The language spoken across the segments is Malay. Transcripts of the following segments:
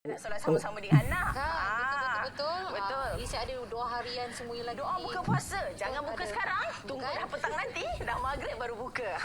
Nak solat sama-sama dengan anak. Betul. Betul. Ini saya ada doa harian semuanya lagi. Doa buka puasa. Jangan buka ada. sekarang. Tunggu Bukan? dah petang nanti. Dah maghrib baru buka.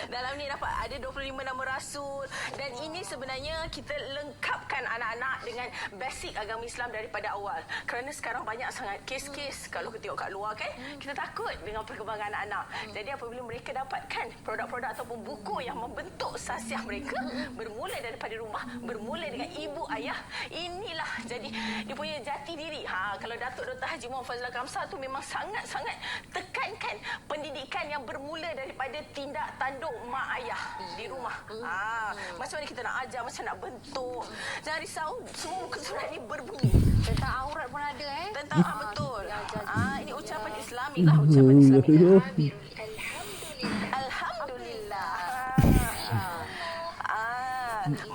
Dalam ni dapat ada 25 nama rasul. Dan ini sebenarnya kita lengkapkan anak-anak dengan basic agama Islam daripada awal. Kerana sekarang banyak sangat kes-kes. Kalau kita tengok kat luar kan, kita takut dengan perkembangan anak-anak. Jadi apabila mereka dapatkan produk-produk ataupun buku yang membentuk sasiah mereka, bermula daripada rumah, bermula dengan ibu ayah, inilah jadi dia punya jati diri. Kalau Datuk Dr. Haji Muhammad Fazlul Kamsah tu memang sangat-sangat tekankan pendidikan yang bermula daripada tindak tanduk mak ayah di rumah. Macam mana kita nak ajar, macam nak bentuk. Jangan risau, semua muka surat ni berbunyi. Tentang aurat pun ada Tentang betul. Ini ucapan Islami lah, ucapan Islami. Alhamdulillah.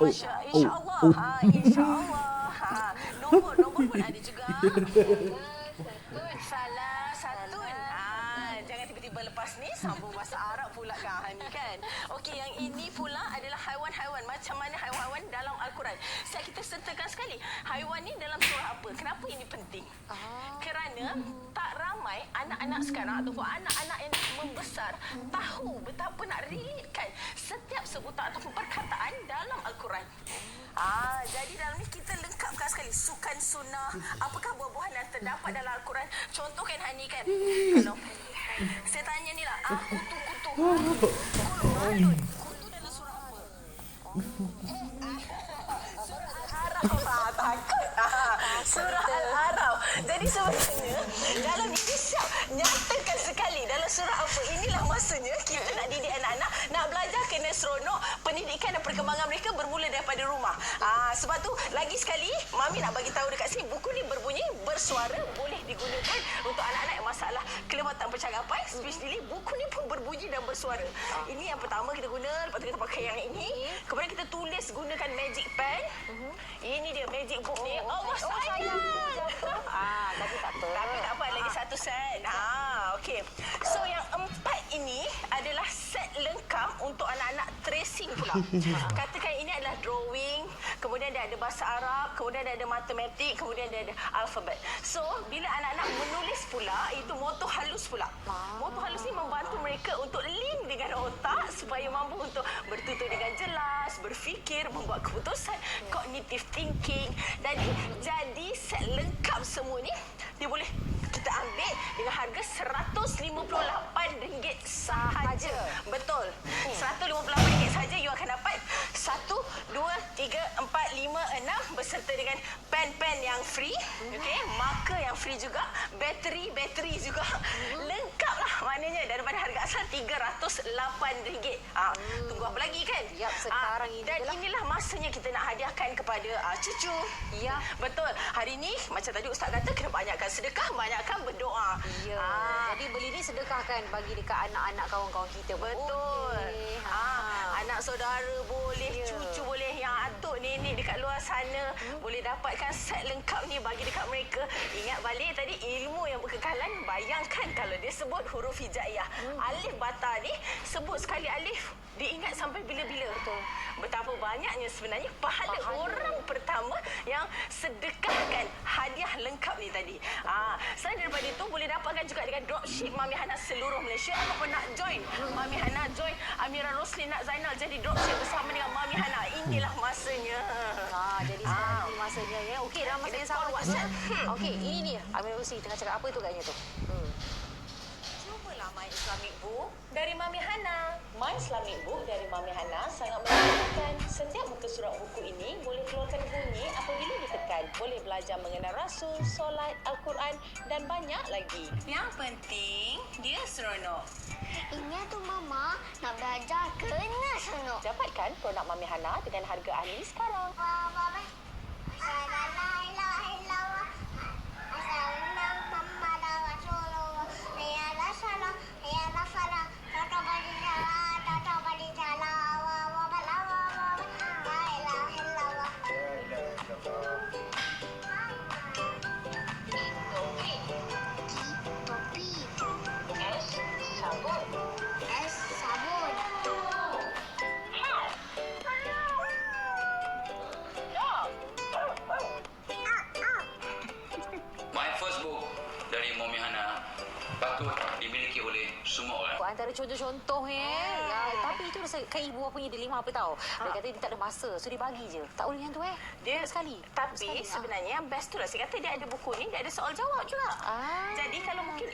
InsyaAllah. InsyaAllah. Nombor pun ada juga. Salah satu. Jangan tiba-tiba lepas ni sambung bahasa Arab pula kan. Okey, yang ini pula adalah haiwan-haiwan. Macam mana haiwan-haiwan dalam Al-Quran. Kita sertakan sekali. Haiwan ni dalam surah apa? Kenapa ini penting? Kerana tak ramai anak-anak sekarang ataupun anak-anak yang membesar tahu betapa nak relatekan setiap sebutan ataupun perkataan dalam Al-Quran. Jadi dalam ni kita lengkapkan sekali sukan sunnah. Apakah buah-buahan yang terdapat dalam Al-Quran? Contoh kan Hani kan? Kalau saya tanya ni lah, kutu-kutu. Kutu dalam surah apa? Surah Al-Araf. Takut. Surah Al-Araf. Jadi sebenarnya dalam ini siap nyatakan sekali dalam surah apa. Inilah masanya kita nak didik anak-anak, nak belajar kena seronok. Pendidikan dan perkembangan mereka bermula daripada rumah. Sebab tu lagi sekali Mami nak bagi tahu dekat sini, buku ni berbunyi bersuara, boleh digunakan untuk anak-anak yang masalah kelewatan percakapan, speech delay. Buku ni pun berbunyi dan bersuara. Ini yang pertama kita guna, lepas tu kita pakai yang ini. Kemudian kita tulis gunakan magic pen. Ini dia magic book ni. Allah sayang. Tapi tak apa. Tapi tak apa, lagi satu set. Okey. So yang 4 ini adalah set lengkap untuk anak-anak tracing pula. Katakan ini adalah drawing, kemudian dia ada bahasa Arab, kemudian dia ada matematik, kemudian dia ada alfabet. So bila anak-anak menulis pula, itu motor halus pula. Motor halus ni membantu mereka untuk link dengan otak supaya mampu untuk bertutur dengan jelas, berfikir, membuat keputusan, cognitive thinking. Jadi set lengkap semua ni dia boleh kita ambil dengan harga RM158 sahaja. Betul. RM158 sahaja you akan dapat 1, 2, 3, 4, 5, 6 beserta dengan pen-pen yang free, okey, marker yang free juga, bateri juga. Lengkaplah maknanya daripada harga asal RM308. Tunggu apa lagi kan? Yap, sekarang ini dan inilah masanya kita nak hadiahkan kepada cucu. Ya. Betul. Hari ni macam tadi Ustaz kata kena banyakkan sedekah, banyakkan berdoa. Ya. Jadi beli ni sedekahkan bagi dekat anak-anak kawan-kawan kita. Betul. Anak saudara boleh, cucu boleh, yang atuk nenek dekat luar sana boleh dapatkan set lengkap ni bagi dekat mereka. Ingat balik tadi ilmu yang berkekalan. Bayangkan kalau dia sebut huruf hijaiyah. Alif bata ni sebut sekali alif diingat sampai bila-bila. Betul. Betapa banyaknya sebenarnya pahala orang pertama yang sedekahkan hadiah lengkap ni tadi. Selain daripada itu boleh dapatkan juga dengan dropship Mami Hana seluruh Malaysia. Apa nak join Mami Hana, join Amira Roslin Nak Zainal jadi dropship bersama dengan Mami Hana. Inilah masanya. Jadi sekarang ini masanya ya. Okey, dalam masa yang sama WhatsApp. Okey, ini ni Amir Rosi tengah cakap apa tu katnya tu. Cubalah My Islamic Book dari Mami Hana. My Islamic Book dari Mami Hana sangat menyenangkan. Setiap muka surat buku ini boleh keluarkan bunyi apabila ditekan. Boleh belajar mengenal Rasul, solat, Al-Quran dan banyak lagi. Yang penting, dia seronok. Ingat tu Mama, nak belajar kena seronok. Dapatkan produk Mami Hana dengan harga ahli sekarang. patut dimiliki oleh semua orang. Antara contoh-contohnya, tapi itu kan ibu punya dilema apa tahu. Dia kata dia tak ada masa, so dia bagi je. Tak boleh yang tu Dia sekali. Tapi sebenarnya best tu lah. Saya kata dia ada buku ni, dia ada soal jawab juga. Jadi kalau mungkin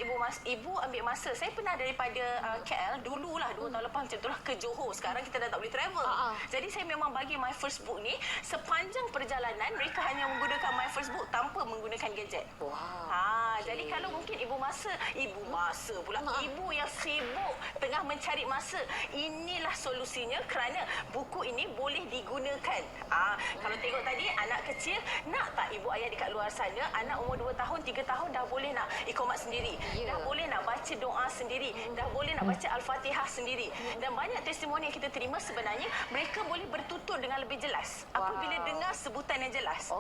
ibu ambil masa. Saya pernah daripada KL dululah 2 tahun lepas macam itulah ke Johor. Sekarang kita dah tak boleh travel. Jadi saya memang bagi My First Book ni sepanjang perjalanan mereka hanya menggunakan My First Book tanpa menggunakan gadget. Jadi kalau mungkin ibu masa pula. Ibu yang sibuk tengah mencari masa, inilah solusinya kerana buku ini boleh digunakan. Kalau tengok tadi anak kecil, nak tak ibu ayah dekat luar sana, anak umur 2 tahun, 3 tahun dah boleh nak iqamat sendiri. Dah boleh nak baca doa sendiri. Dah boleh nak baca Al-Fatihah sendiri. Dan banyak testimoni yang kita terima sebenarnya mereka boleh bertutur dengan lebih jelas apabila dengar sebutan yang jelas.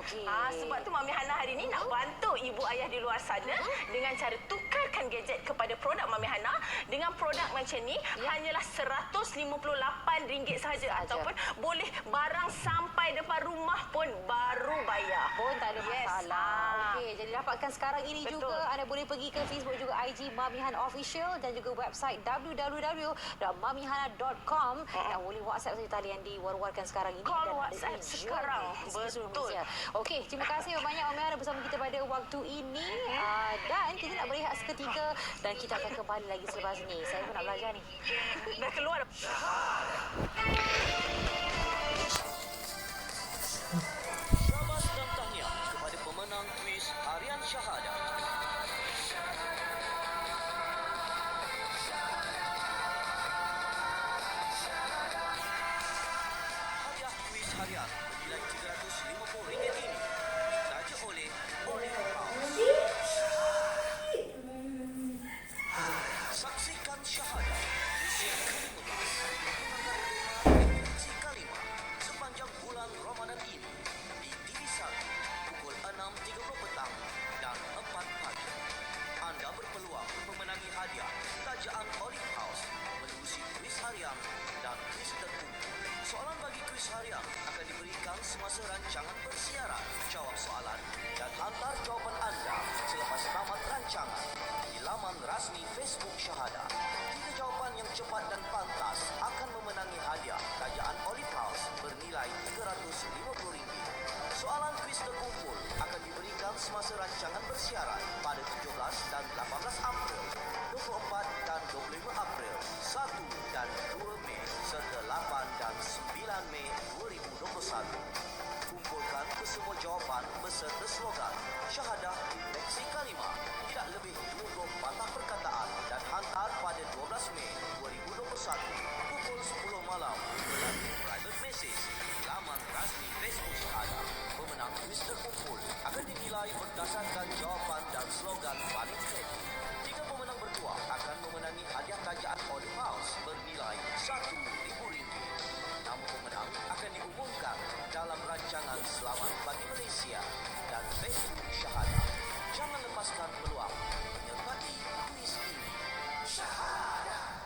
Sebab tu Mami Hana hari ini nak bantu ibu ayah di luar sana dengan cara tukarkan gadget kepada produk Mami Hana. Dengan produk macam ni hanyalah RM158 sahaja ataupun boleh barang sampai depan rumah pun baru bayar. Pun tak ada masalah. Okey, jadi dapatkan sekarang ini juga. Anda boleh pergi ke Facebook juga IG Mami Hana Official dan juga website www.mamihana.com dan boleh WhatsApp saja talian di war-warkan sekarang ini. Call WhatsApp sekarang. Betul. Okey, terima kasih banyak Mami Hana bersama kita pada waktu ini. Dan kita nak berehat seketika dan kita akan kembali lagi selepas ni. Saya pun nak belajar ni. Dah keluar. Syabas dan tahniah kepada pemenang kuis Harian Syahadah. Hadiah kuis harian bernilai RM350 ini ditaja oleh Olive House. Saksikan Syahadah usia ke-15 mengangkat tema Kalima sepanjang bulan Ramadan ini di TV1 pukul 6.30 petang dan 4 pagi. Anda berpeluang memenangi hadiah tajaan Olive House menerusi kuis harian dan kuis terkumpul. Soalan bagi kuis harian akan diberikan semasa rancangan bersiaran. Jawab soalan dan hantar jawapan anda selepas tamat rancangan di laman rasmi Facebook Syahadah. 3 jawapan yang cepat dan pantas akan memenangi hadiah tajaan Olive House bernilai RM350. Soalan kuis terkumpul akan diberikan semasa rancangan bersiaran pada 17 dan 18 April, 24 dan 25 April, 1 dan 2 Mei serta 8 dan 9 Mei 2021. Kumpulkan kesemua jawapan beserta slogan Syahadah Infeksi Kalima tidak lebih 20 patah perkataan dan hantar pada 12 Mei 2021 pukul 10 malam melalui private message di laman rasmi Facebook Syahadah. Pemenang kuis terkumpul akan dinilai berdasarkan jawapan dan slogan paling kreatif. 3 pemenang berdua akan memenangi hadiah tajaan Olive House bernilai RM1,000. Nama pemenang akan diumumkan dalam rancangan Selamat Bagi Malaysia dan Facebook Syahadah. Jangan lepaskan peluang menyertai kuis ini. Syahadah.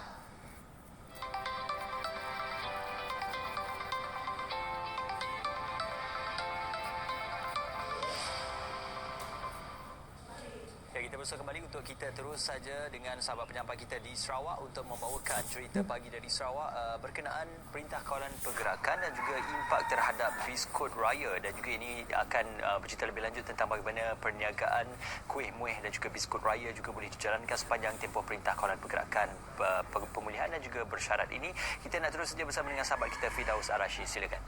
Ya, kita bersua kembali untuk kita terus saja dengan sahabat penyampai kita di Sarawak untuk membawakan cerita pagi dari Sarawak berkenaan Perintah Kawalan Pergerakan dan juga impak terhadap biskut raya, dan juga ini akan bercerita lebih lanjut tentang bagaimana perniagaan kuih muih dan juga biskut raya juga boleh dijalankan sepanjang tempoh Perintah Kawalan Pergerakan pemulihan dan juga bersyarat ini. Kita nak terus saja bersama dengan sahabat kita Firdaus Ar-Rashid. Silakan.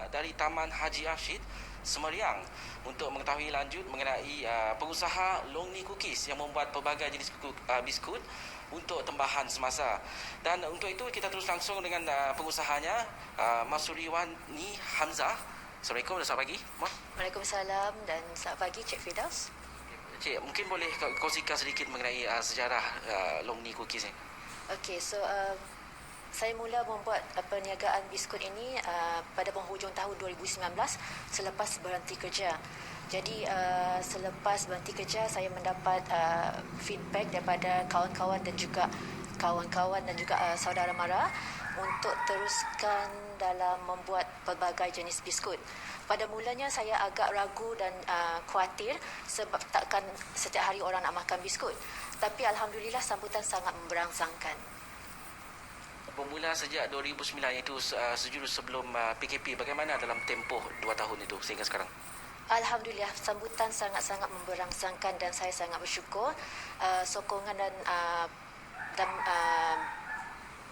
Dari Taman Haji Rashid Semeriang untuk mengetahui lanjut mengenai pengusaha Long Ni Cookies yang membuat pelbagai jenis biskut untuk tembahan semasa. Dan untuk itu kita terus langsung dengan pengusahanya, Mas Suriwani Hamzah. Assalamualaikum dan selamat pagi. Waalaikumsalam dan selamat pagi Cik Firdaus. Cik, mungkin boleh kongsikan sedikit mengenai sejarah Long Ni Cookies ni? Okey, so saya mula membuat perniagaan biskut ini pada penghujung tahun 2019 selepas berhenti kerja. Jadi selepas berhenti kerja saya mendapat feedback daripada kawan-kawan dan juga saudara mara untuk teruskan dalam membuat pelbagai jenis biskut. Pada mulanya saya agak ragu dan khawatir sebab takkan setiap hari orang nak makan biskut. Tapi alhamdulillah sambutan sangat memberangsangkan. Bermula sejak 2009 iaitu sejurus sebelum PKP, bagaimana dalam tempoh 2 tahun itu sehingga sekarang? Alhamdulillah sambutan sangat-sangat memberangsangkan dan saya sangat bersyukur. Sokongan dan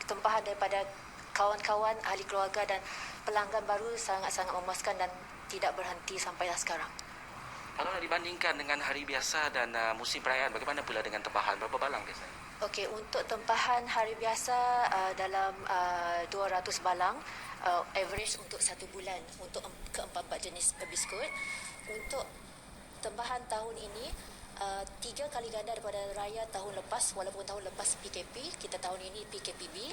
tempahan daripada kawan-kawan, ahli keluarga dan pelanggan baru sangat-sangat memuaskan dan tidak berhenti sampailah sekarang. Kalau nak dibandingkan dengan hari biasa dan musim perayaan, bagaimana pula dengan tempahan? Berapa balang biasanya? Okey, untuk tempahan hari biasa dalam 200 balang, average untuk 1 bulan untuk ke-4 jenis biskut. Untuk tempahan tahun ini 3 kali ganda daripada raya tahun lepas, walaupun tahun lepas PKP, kita tahun ini PKPB.